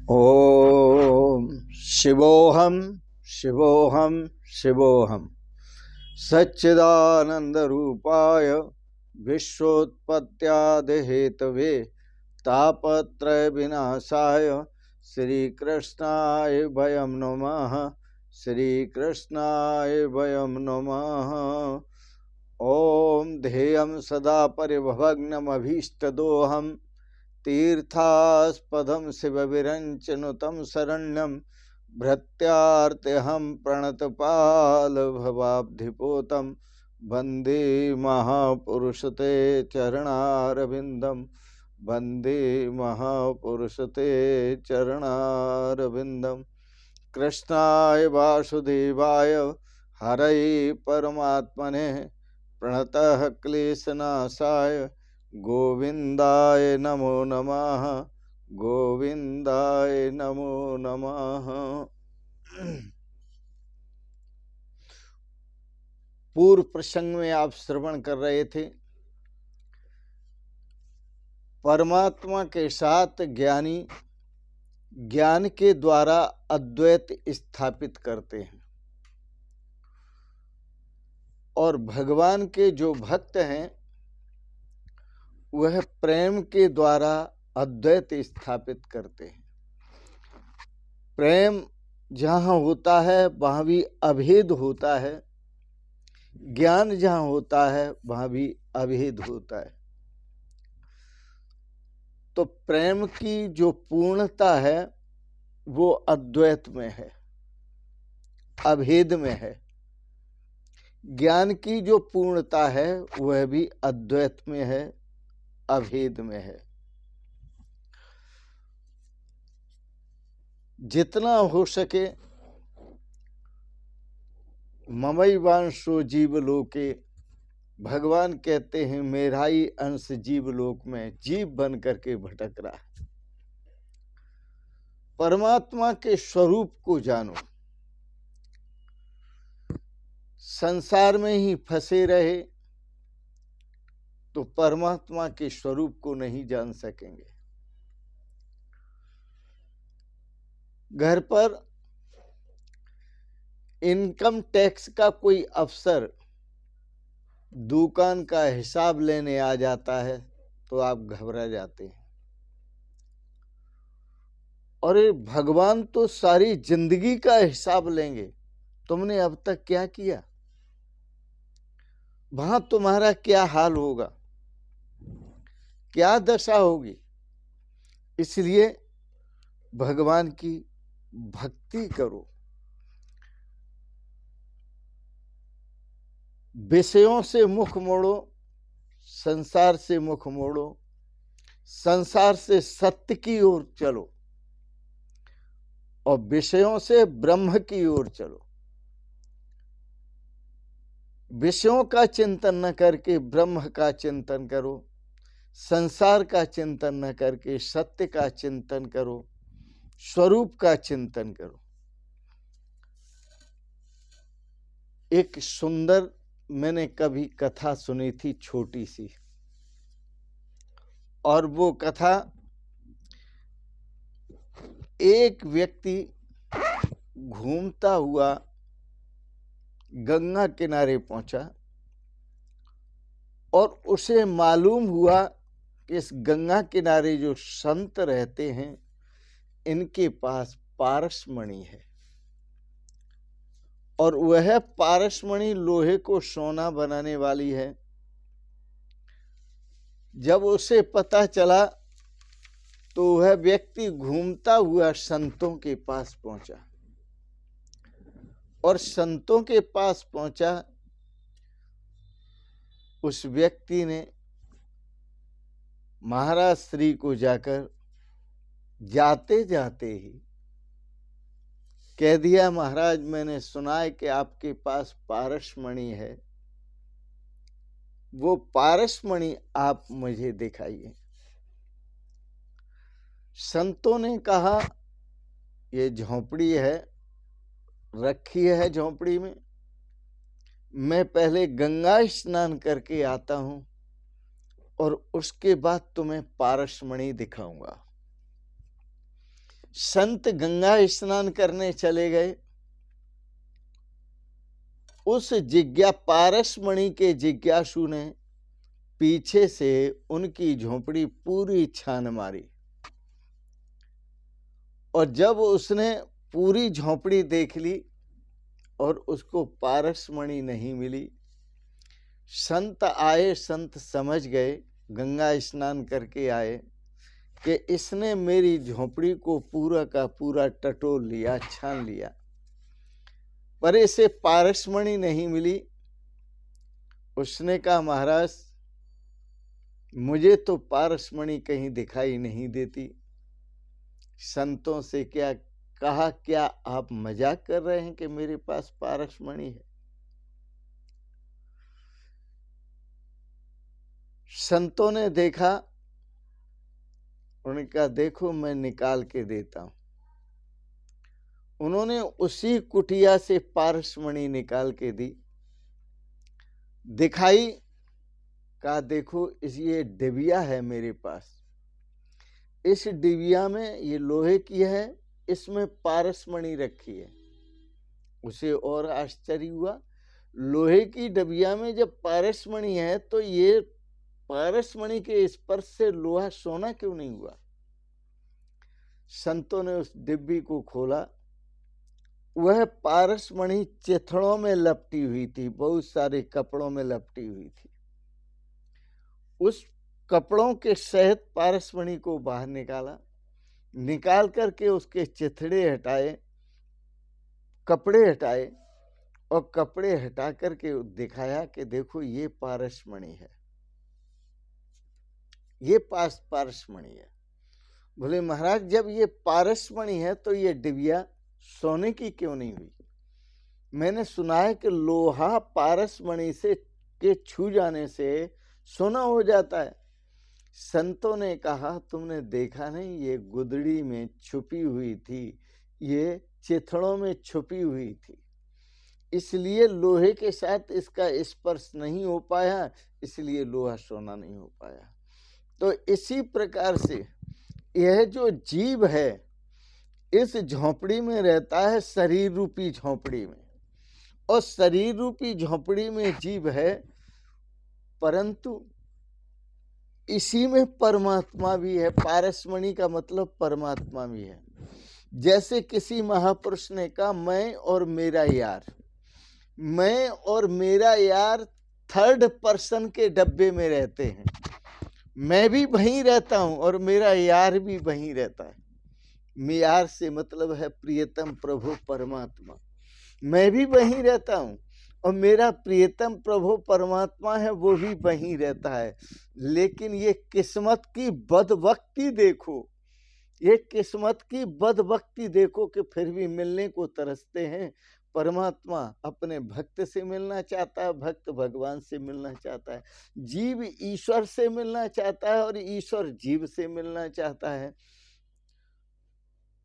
ओम शिवोहम शिवोहम शिवोहम सच्चिदानंद रूपाय विश्वोत्पत्त्यादिहेतवे तापत्रय विनाशाय श्री कृष्णाय वयं नमः। श्री कृष्णाय वयं नमः। ओम ध्येयं सदा परिभवग्नमभीष्टदोहम् तीर्थास्पदं शिवविरञ्चनुतं शरण्यं भृत्यार्त्यहं प्रणतपालभवाब्धिपोतं वन्दे महापुरुषते चरणारविन्दं वन्दे महापुरुषते चरणारविन्दं। कृष्णाय वासुदेवाय हरये परमात्मने प्रणतः क्लेशनाशाय गोविंदाय नमो नमः। गोविंदाय नमो नमः। पूर्व प्रसंग में आप श्रवण कर रहे थे, परमात्मा के साथ ज्ञानी ज्ञान के द्वारा अद्वैत स्थापित करते हैं और भगवान के जो भक्त हैं वह प्रेम के द्वारा अद्वैत स्थापित करते हैं। प्रेम जहाँ होता है वहाँ भी अभेद होता है, ज्ञान जहाँ होता है वहाँ भी अभेद होता है। तो प्रेम की जो पूर्णता है वो अद्वैत में है, अभेद में है। ज्ञान की जो पूर्णता है वह भी अद्वैत में है, अभेद में है। जितना हो सके ममैवांशो जीवलोके, भगवान कहते हैं मेरा ही अंश जीवलोक में जीव बन करके भटक रहा है। परमात्मा के स्वरूप को जानो। संसार में ही फंसे रहे तो परमात्मा के स्वरूप को नहीं जान सकेंगे। घर पर इनकम टैक्स का कोई अफसर दुकान का हिसाब लेने आ जाता है तो आप घबरा जाते हैं। अरे भगवान तो सारी जिंदगी का हिसाब लेंगे, तुमने अब तक क्या किया, वहां तुम्हारा क्या हाल होगा, क्या दशा होगी। इसलिए भगवान की भक्ति करो। विषयों से मुख मोड़ो, संसार से मुख मोड़ो, संसार से सत्य की ओर चलो और विषयों से ब्रह्म की ओर चलो। विषयों का चिंतन न करके ब्रह्म का चिंतन करो, संसार का चिंतन न करके सत्य का चिंतन करो, स्वरूप का चिंतन करो। एक सुंदर मैंने कभी कथा सुनी थी, छोटी सी, और वो कथा एक व्यक्ति घूमता हुआ गंगा किनारे पहुंचा और उसे मालूम हुआ कि इस गंगा किनारे जो संत रहते हैं इनके पास पारसमणि है और वह पारसमणि लोहे को सोना बनाने वाली है। जब उसे पता चला तो वह व्यक्ति घूमता हुआ संतों के पास पहुंचा और संतों के पास पहुंचा। उस व्यक्ति ने महाराज श्री को जाकर जाते जाते ही कह दिया, महाराज मैंने सुना है कि आपके पास पारसमणि है, वो पारसमणि आप मुझे दिखाइए। संतों ने कहा ये झोंपड़ी है, रखी है झोंपड़ी में, मैं पहले गंगा स्नान करके आता हूं और उसके बाद तुम्हें पारसमणि दिखाऊंगा। संत गंगा स्नान करने चले गए। उस पारसमणि के जिज्ञासु ने पीछे से उनकी झोपड़ी पूरी छान मारी, और जब उसने पूरी झोपड़ी देख ली और उसको पारसमणि नहीं मिली, संत आए, संत समझ गए, गंगा स्नान करके आए कि इसने मेरी झोपड़ी को पूरा का पूरा टटोल लिया, छान लिया, पर इसे पारसमणि नहीं मिली। उसने कहा, महाराज मुझे तो पारसमणि कहीं दिखाई नहीं देती। संतों से क्या कहा, क्या आप मजाक कर रहे हैं कि मेरे पास पारसमणि है? संतों ने देखा, उन्होंने कहा देखो मैं निकाल के देता हूं। उन्होंने उसी कुटिया से पारसमणि निकाल के दी, दिखाई, कहा देखो ये डिबिया है मेरे पास, इस डिबिया में ये लोहे की है, इसमें पारसमणि रखी है। उसे और आश्चर्य हुआ, लोहे की डिबिया में जब पारसमणि है तो ये पारसमणि के स्पर्श से लोहा सोना क्यों नहीं हुआ? संतों ने उस डिब्बी को खोला, वह पारसमणि चिथड़ों में लपटी हुई थी, बहुत सारे कपड़ों में लपटी हुई थी। उस कपड़ों के सहित पारसमणि को बाहर निकाला, निकाल करके उसके चिथड़े हटाए, कपड़े हटाए, और कपड़े हटा करके दिखाया कि देखो ये पारसमणि है, ये पारसमणि है। बोले महाराज जब ये पारसमणि है तो ये डिबिया सोने की क्यों नहीं हुई? मैंने सुना है कि लोहा पारसमणि से के छू जाने से सोना हो जाता है। संतों ने कहा तुमने देखा नहीं, ये गुदड़ी में छुपी हुई थी, ये चिथड़ों में छुपी हुई थी, इसलिए लोहे के साथ इसका स्पर्श नहीं हो पाया, इसलिए लोहा सोना नहीं हो पाया। तो इसी प्रकार से यह जो जीव है इस झोंपड़ी में रहता है, शरीर रूपी झोंपड़ी में, और शरीर रूपी झोंपड़ी में जीव है, परंतु इसी में परमात्मा भी है। पारसमणि का मतलब परमात्मा भी है। जैसे किसी महापुरुष ने कहा मैं और मेरा यार, मैं और मेरा यार थर्ड पर्सन के डब्बे में रहते हैं, मैं भी वहीं रहता हूं और मेरा यार भी वहीं रहता है। यार से मतलब है प्रियतम प्रभु परमात्मा। मैं भी वहीं रहता हूं और मेरा प्रियतम प्रभु परमात्मा है, वो भी वहीं रहता है। लेकिन ये किस्मत की बदबख्ती देखो, ये किस्मत की बदबख्ती देखो कि फिर भी मिलने को तरसते हैं। परमात्मा अपने भक्त से मिलना चाहता है, भक्त भगवान से मिलना चाहता है, जीव ईश्वर से मिलना चाहता है और ईश्वर जीव से मिलना चाहता है।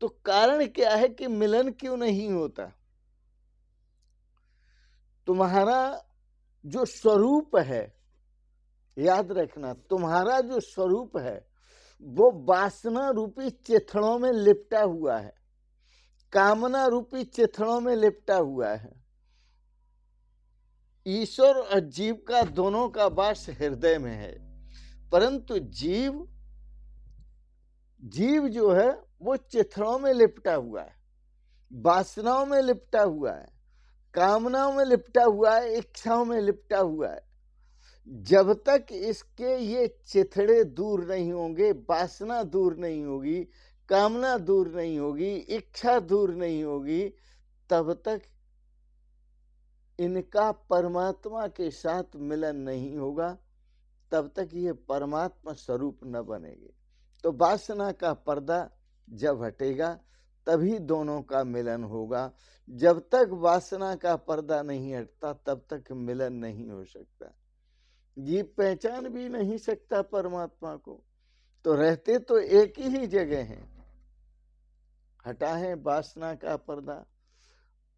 तो कारण क्या है कि मिलन क्यों नहीं होता? तुम्हारा जो स्वरूप है, याद रखना, तुम्हारा जो स्वरूप है वो वासना रूपी चिथड़ों में लिपटा हुआ है, कामना रूपी चिथड़ों में लिपटा हुआ है। ईश्वर और जीव का दोनों का वास हृदय में है, परंतु जीव जो है वो चिथड़ों में लिपटा हुआ है, वासनाओं में लिपटा हुआ है, कामनाओं में लिपटा हुआ है, इच्छाओं में लिपटा हुआ है। जब तक इसके ये चिथड़े दूर नहीं होंगे, वासना दूर नहीं होगी, कामना दूर नहीं होगी, इच्छा दूर नहीं होगी, तब तक इनका परमात्मा के साथ मिलन नहीं होगा, तब तक ये परमात्मा स्वरूप न बनेंगे। तो वासना का पर्दा जब हटेगा तभी दोनों का मिलन होगा। जब तक वासना का पर्दा नहीं हटता तब तक मिलन नहीं हो सकता। ये पहचान भी नहीं सकता परमात्मा को, तो रहते तो एक ही जगह हैं। हटाएं वासना का पर्दा।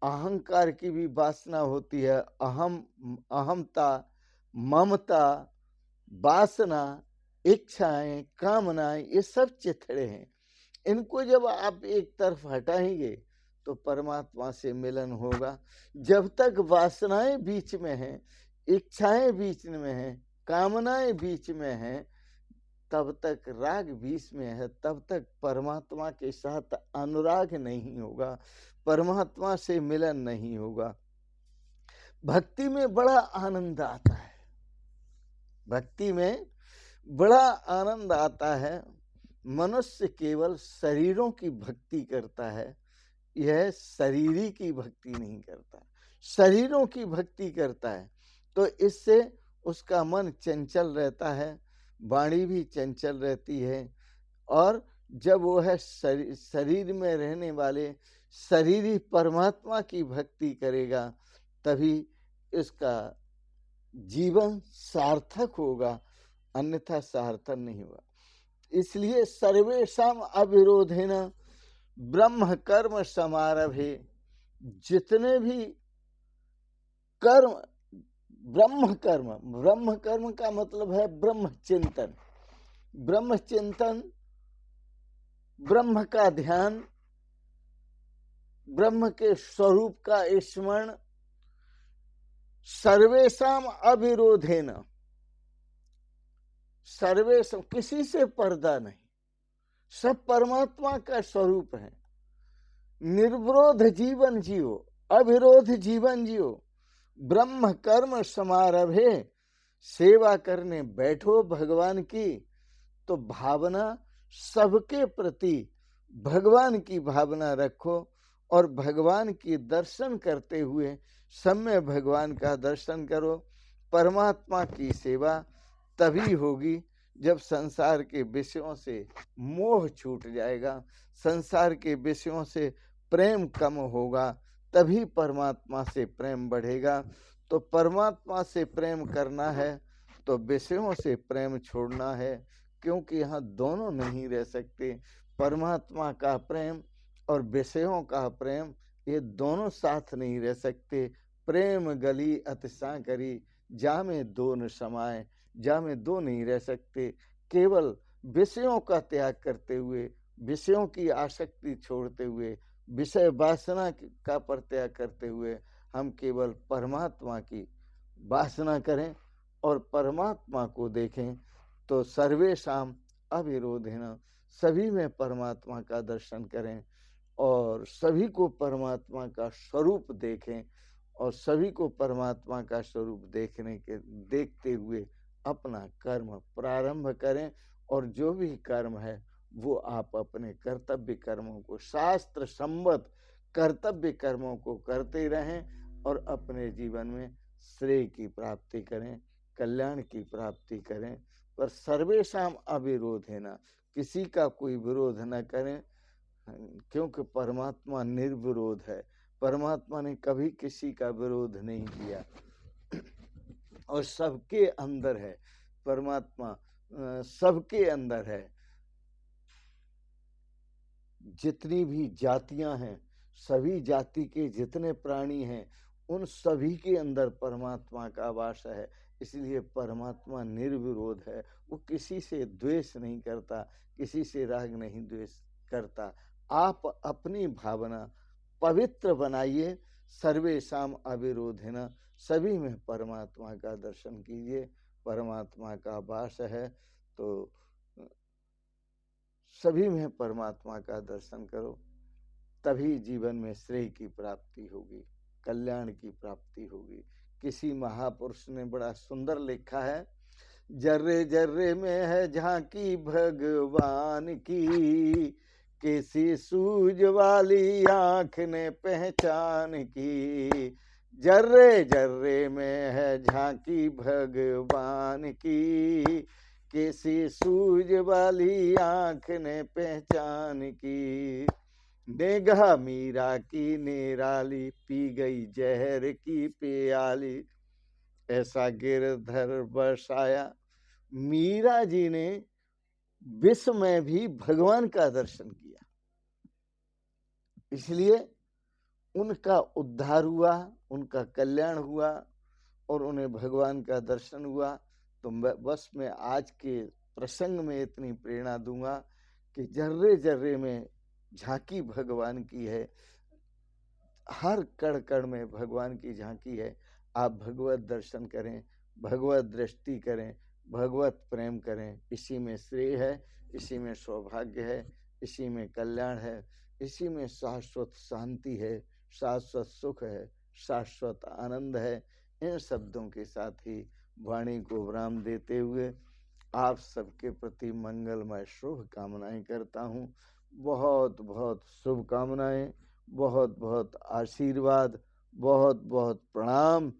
अहंकार की भी वासना होती है, अहमता, ममता, वासना, इच्छाएं, कामनाएं, ये सब चिथड़े हैं। इनको जब आप एक तरफ हटाएंगे तो परमात्मा से मिलन होगा। जब तक वासनाएं बीच में हैं, इच्छाएं बीच में हैं, कामनाएं बीच में हैं, तब तक राग बीच में है, तब तक परमात्मा के साथ अनुराग नहीं होगा, परमात्मा से मिलन नहीं होगा। भक्ति में बड़ा आनंद आता है, भक्ति में बड़ा आनंद आता है। मनुष्य केवल शरीरों की भक्ति करता है, यह शरीरी की भक्ति नहीं करता, शरीरों की भक्ति करता है। तो इससे उसका मन चंचल रहता है, वाणी भी चंचल रहती है, और जब वो है शरीर में रहने वाले शरीरी परमात्मा की भक्ति करेगा, तभी इसका जीवन सार्थक होगा, अन्यथा सार्थक नहीं होगा। इसलिए सर्वेषाम अविरोधेन ब्रह्म कर्म समारभे, जितने भी कर्म, ब्रह्म कर्म का मतलब है ब्रह्म चिंतन, ब्रह्म चिंतन, ब्रह्म का ध्यान, ब्रह्म के स्वरूप का स्मरण, सर्वेषाम अविरोधेन, सर्वेषाम, किसी से पर्दा नहीं, सब परमात्मा का स्वरूप है। निर्विरोध जीवन जियो, अविरोध जीवन जियो, ब्रह्म कर्म समारभे, सेवा करने बैठो भगवान की तो भावना सबके प्रति भगवान की भावना रखो, और भगवान की दर्शन करते हुए समय भगवान का दर्शन करो। परमात्मा की सेवा तभी होगी जब संसार के विषयों से मोह छूट जाएगा, संसार के विषयों से प्रेम कम होगा, तभी परमात्मा से प्रेम बढ़ेगा। तो परमात्मा से प्रेम करना है तो विषयों से प्रेम छोड़ना है, क्योंकि यहाँ दोनों नहीं रह सकते। परमात्मा का प्रेम और विषयों का प्रेम, ये दोनों साथ नहीं रह सकते। प्रेम गली अतिशा करी, जा में दो न समाए, जा में दो नहीं रह सकते। केवल विषयों का त्याग करते हुए, विषयों की आसक्ति छोड़ते हुए, विषय वासना का परित्याग करते हुए हम केवल परमात्मा की वासना करें और परमात्मा को देखें, तो सर्वेषाम अविरोधेन, सभी में परमात्मा का दर्शन करें और सभी को परमात्मा का स्वरूप देखें, और सभी को परमात्मा का स्वरूप देखते हुए अपना कर्म प्रारंभ करें। और जो भी कर्म है वो आप अपने कर्तव्य कर्मों को, शास्त्र सम्मत कर्तव्य कर्मों को करते रहें और अपने जीवन में श्रेय की प्राप्ति करें, कल्याण की प्राप्ति करें। पर सर्वेषाम अविरोध है ना, किसी का कोई विरोध न करें, क्योंकि परमात्मा निर्विरोध है। परमात्मा ने कभी किसी का विरोध नहीं किया और सबके अंदर है परमात्मा, सबके अंदर है। जितनी भी जातियां हैं, सभी जाति के जितने प्राणी हैं, उन सभी के अंदर परमात्मा का वास है। इसलिए परमात्मा निर्विरोध है, वो किसी से द्वेष नहीं करता, किसी से राग नहीं द्वेष करता। आप अपनी भावना पवित्र बनाइए, सर्वेषाम अविरोधेन, सभी में परमात्मा का दर्शन कीजिए। परमात्मा का वास है तो सभी में परमात्मा का दर्शन करो, तभी जीवन में श्रेय की प्राप्ति होगी, कल्याण की प्राप्ति होगी। किसी महापुरुष ने बड़ा सुंदर लिखा है, जर्रे जर्रे में है झांकी भगवान की, किसी सूझ वाली आंख ने पहचान की। जर्रे जर्रे में है झांकी भगवान की, किसी सूझ वाली आंख ने पहचान की। नेगा मीरा की निराली, पी गई जहर की प्याली, ऐसा गिरधर बरसाया। मीरा जी ने विष में भी भगवान का दर्शन किया, इसलिए उनका उद्धार हुआ, उनका कल्याण हुआ और उन्हें भगवान का दर्शन हुआ। तो बस मैं आज के प्रसंग में इतनी प्रेरणा दूंगा कि जर्रे जर्रे में झांकी भगवान की है, हर कण कण में भगवान की झांकी है। आप भगवत दर्शन करें, भगवत दृष्टि करें, भगवत प्रेम करें। इसी में श्रेय है, इसी में सौभाग्य है, इसी में कल्याण है, इसी में शाश्वत शांति है, शाश्वत सुख है, शाश्वत आनंद है। इन शब्दों के साथ ही वाणी को विराम देते हुए आप सबके प्रति मंगलमय शुभ कामनाएं करता हूँ। बहुत बहुत शुभकामनाएं, बहुत बहुत आशीर्वाद, बहुत बहुत प्रणाम।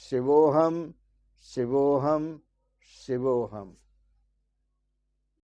शिवोहम शिवोहम शिवोहम।